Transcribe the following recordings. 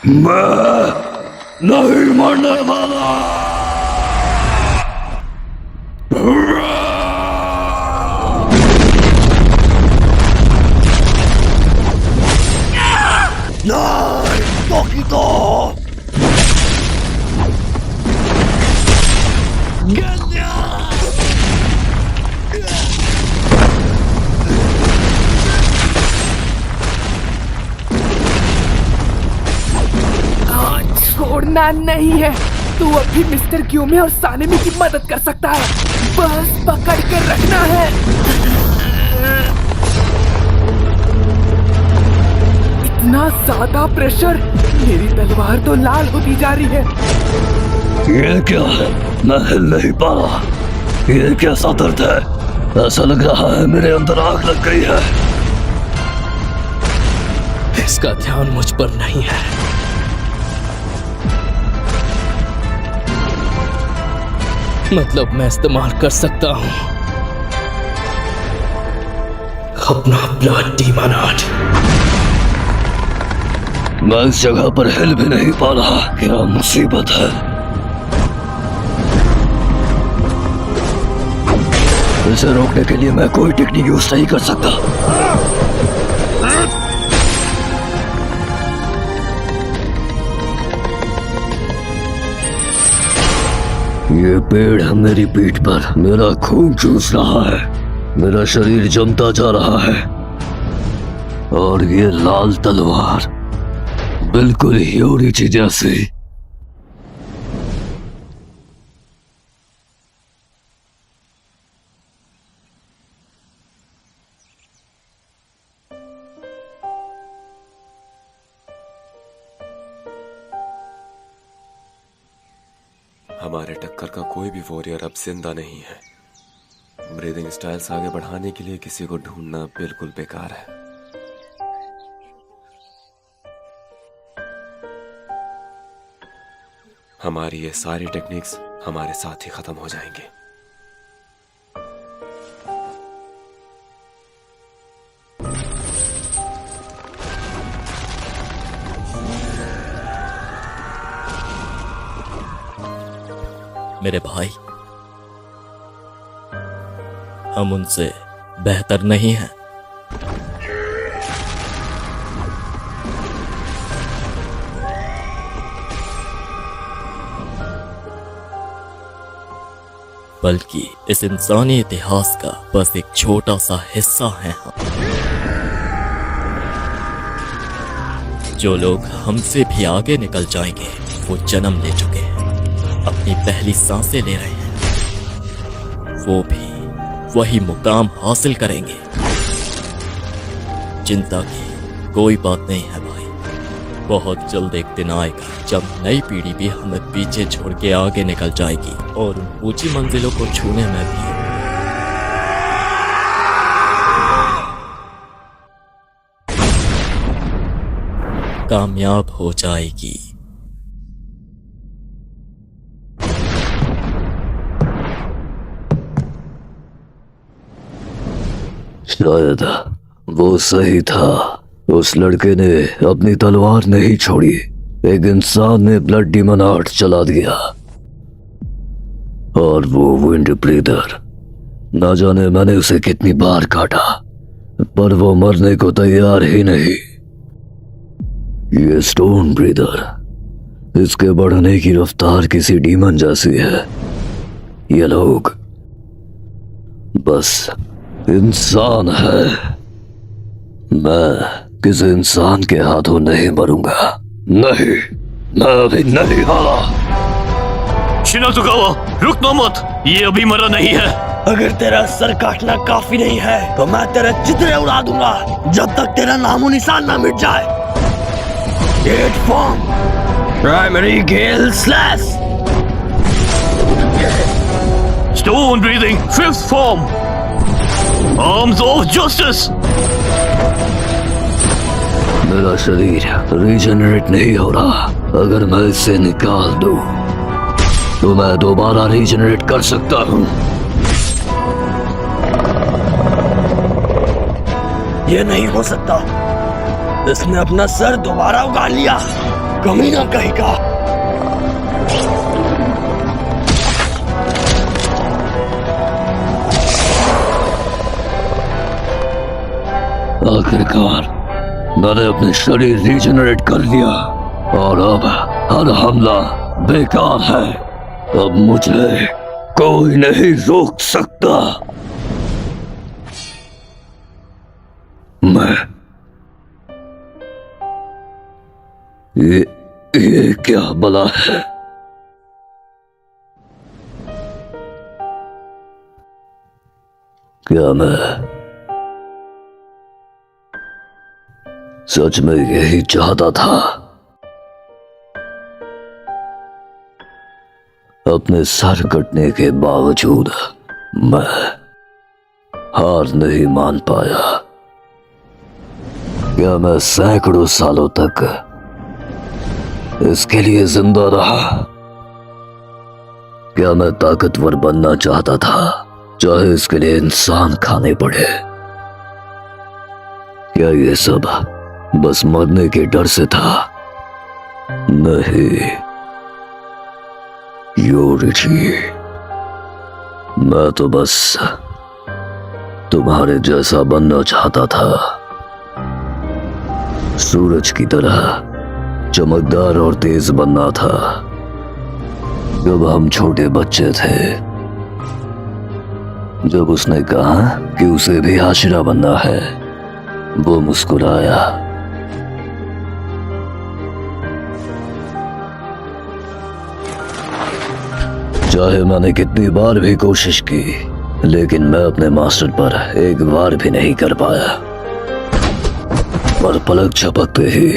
मैं नहीं मरने वाला। नहीं, टोकितो। छोड़ना नहीं है। तू अभी मिस्टर ग्यूमे और सानेमी की मदद कर सकता है। बस पकड़ कर रखना है। इतना ज्यादा प्रेशर, मेरी तलवार तो लाल होती जा रही है। ये क्या है? मैं हिल नहीं पा रहा। ये कैसा दर्द है? ऐसा लग रहा है मेरे अंदर आग लग गई है। इसका ध्यान मुझ पर नहीं है। मतलब मैं इस्तेमाल कर सकता हूं अपना ब्लड डीमन आर्ट। मैं इस जगह पर हिल भी नहीं पा रहा। क्या मुसीबत है? इसे रोकने के लिए मैं कोई टेक्निक यूज नहीं कर सकता। ये पेड़ मेरी पीठ पर मेरा खून चूस रहा है। मेरा शरीर जमता जा रहा है और ये लाल तलवार बिल्कुल ह्योरिची जैसी। हमारे टक्कर का कोई भी वॉरियर अब जिंदा नहीं है। ब्रीदिंग स्टाइल्स आगे बढ़ाने के लिए किसी को ढूंढना बिल्कुल बेकार है। हमारी ये सारी टेक्निक्स हमारे साथ ही खत्म हो जाएंगे। मेरे भाई, हम उनसे बेहतर नहीं हैं। बल्कि इस इंसानी इतिहास का बस एक छोटा सा हिस्सा है हम। जो लोग हमसे भी आगे निकल जाएंगे वो जन्म ले चुके हैं, अपनी पहली सांसें ले रहे हैं। वो भी वही मुकाम हासिल करेंगे। चिंता की कोई बात नहीं है भाई। बहुत जल्द एक दिन आएगा जब नई पीढ़ी भी हमें पीछे छोड़ के आगे निकल जाएगी और उन ऊंची मंजिलों को छूने में भी कामयाब हो जाएगी। शायद वो सही था। उस लड़के ने अपनी तलवार नहीं छोड़ी। एक इंसान ने ब्लड डीमन आर्ट चला दिया और वो विंड ब्रीदर। ना जाने मैंने उसे कितनी बार काटा, पर वो मरने को तैयार ही नहीं। ये स्टोन ब्रीदर, इसके बढ़ने की रफ्तार किसी डीमन जैसी है। ये लोग बस इंसान है। मैं किसी इंसान के हाथों नहीं मरूंगा। नहीं, मैं अभी नहीं हारा। शिनाजुकावा, रुकना मत। ये अभी मरा नहीं है। अगर तेरा सर काटना काफी नहीं है तो मैं तेरे चितरे उड़ा दूंगा जब तक तेरा नामो निशान ना मिट जाए। Eighth form primary gale slash. Stone breathing fifth form arms of justice. मेरा शरीर रीजनरेट नहीं हो रहा। अगर मैं इसे निकाल दूं तो मैं दोबारा रीजनरेट कर सकता हूं। ये नहीं हो सकता। इसने अपना सर दोबारा उगा लिया। कमीना कहीं का। आखिरकार मैंने अपने शरीर रीजनरेट कर लिया और अब हर हमला बेकार है। अब मुझे कोई नहीं रोक सकता। मैं ये क्या बला है? क्या मैं सच में यही चाहता था? अपने सर कटने के बावजूद मैं हार नहीं मान पाया। क्या मैं सैकड़ों सालों तक इसके लिए जिंदा रहा? क्या मैं ताकतवर बनना चाहता था, चाहे इसके लिए इंसान खाने पड़े? क्या ये सब बस मरने के डर से था? नहीं योरिची, मैं तो बस तुम्हारे जैसा बनना चाहता था। सूरज की तरह चमकदार और तेज बनना था। जब हम छोटे बच्चे थे, जब उसने कहा कि उसे भी हाशिरा बनना है, वो मुस्कुराया। चाहे मैंने कितनी बार भी कोशिश की, लेकिन मैं अपने मास्टर पर एक बार भी नहीं कर पाया। पर पलक झपकते ही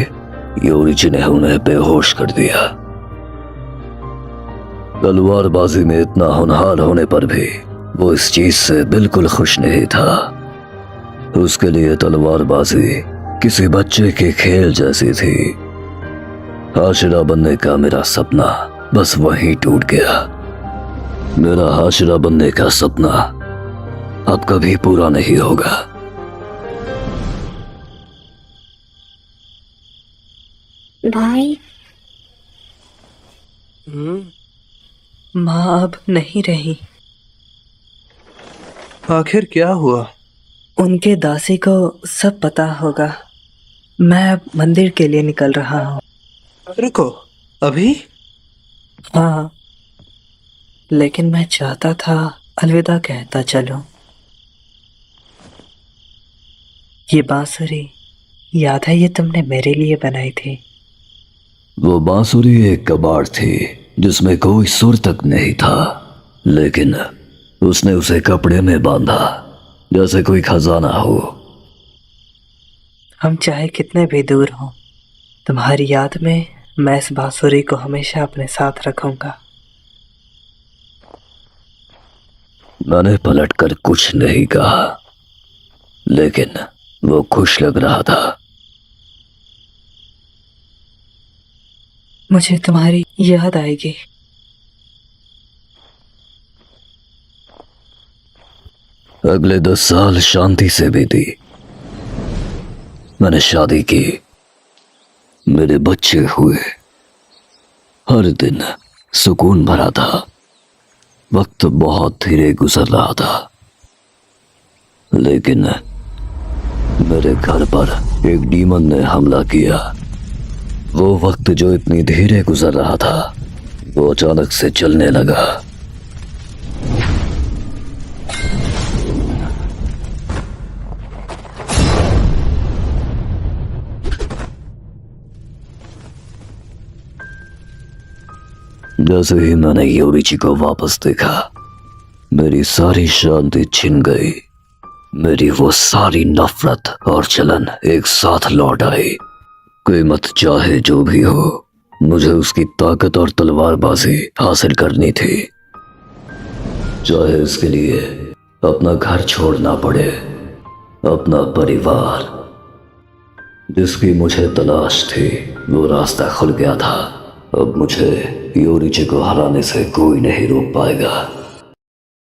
योरिची ने उन्हें बेहोश कर दिया। तलवारबाजी में इतना होनहार होने पर भी वो इस चीज से बिल्कुल खुश नहीं था। उसके लिए तलवारबाजी किसी बच्चे के खेल जैसी थी। हाशिरा बनने का मेरा सपना बस वहीं टूट गया। मेरा हाशिरा बनने का सपना अब कभी पूरा नहीं होगा। भाई, माँ अब नहीं रही। आखिर क्या हुआ? उनके दासी को सब पता होगा। मैं अब मंदिर के लिए निकल रहा हूँ। रुको, अभी? हाँ, लेकिन मैं चाहता था अलविदा कहता चलूं। ये बांसुरी याद है? ये तुमने मेरे लिए बनाई थी। वो बांसुरी एक कबाड़ थी जिसमें कोई सुर तक नहीं था, लेकिन उसने उसे कपड़े में बांधा जैसे कोई खजाना हो। हम चाहे कितने भी दूर हों, तुम्हारी याद में मैं इस बांसुरी को हमेशा अपने साथ रखूंगा। मैंने पलटकर कुछ नहीं कहा, लेकिन वो खुश लग रहा था। मुझे तुम्हारी याद आएगी। अगले 10 साल शांति से बीती। मैंने शादी की, मेरे बच्चे हुए। हर दिन सुकून भरा था। वक्त बहुत धीरे गुजर रहा था, लेकिन मेरे घर पर एक डीमन ने हमला किया। वो वक्त जो इतनी धीरे गुजर रहा था, वो अचानक से चलने लगा। जैसे ही मैंने योरिची को वापस देखा, मेरी सारी शांति छिन गई। मेरी वो सारी नफरत और जलन एक साथ लौट आई। कीमत चाहे जो भी हो, मुझे उसकी ताकत और तलवारबाजी हासिल करनी थी, चाहे इसके लिए अपना घर छोड़ना पड़े। अपना परिवार जिसकी मुझे तलाश थी, वो रास्ता खुल गया था। अब मुझे योरिची को हराने से कोई नहीं रोक पाएगा।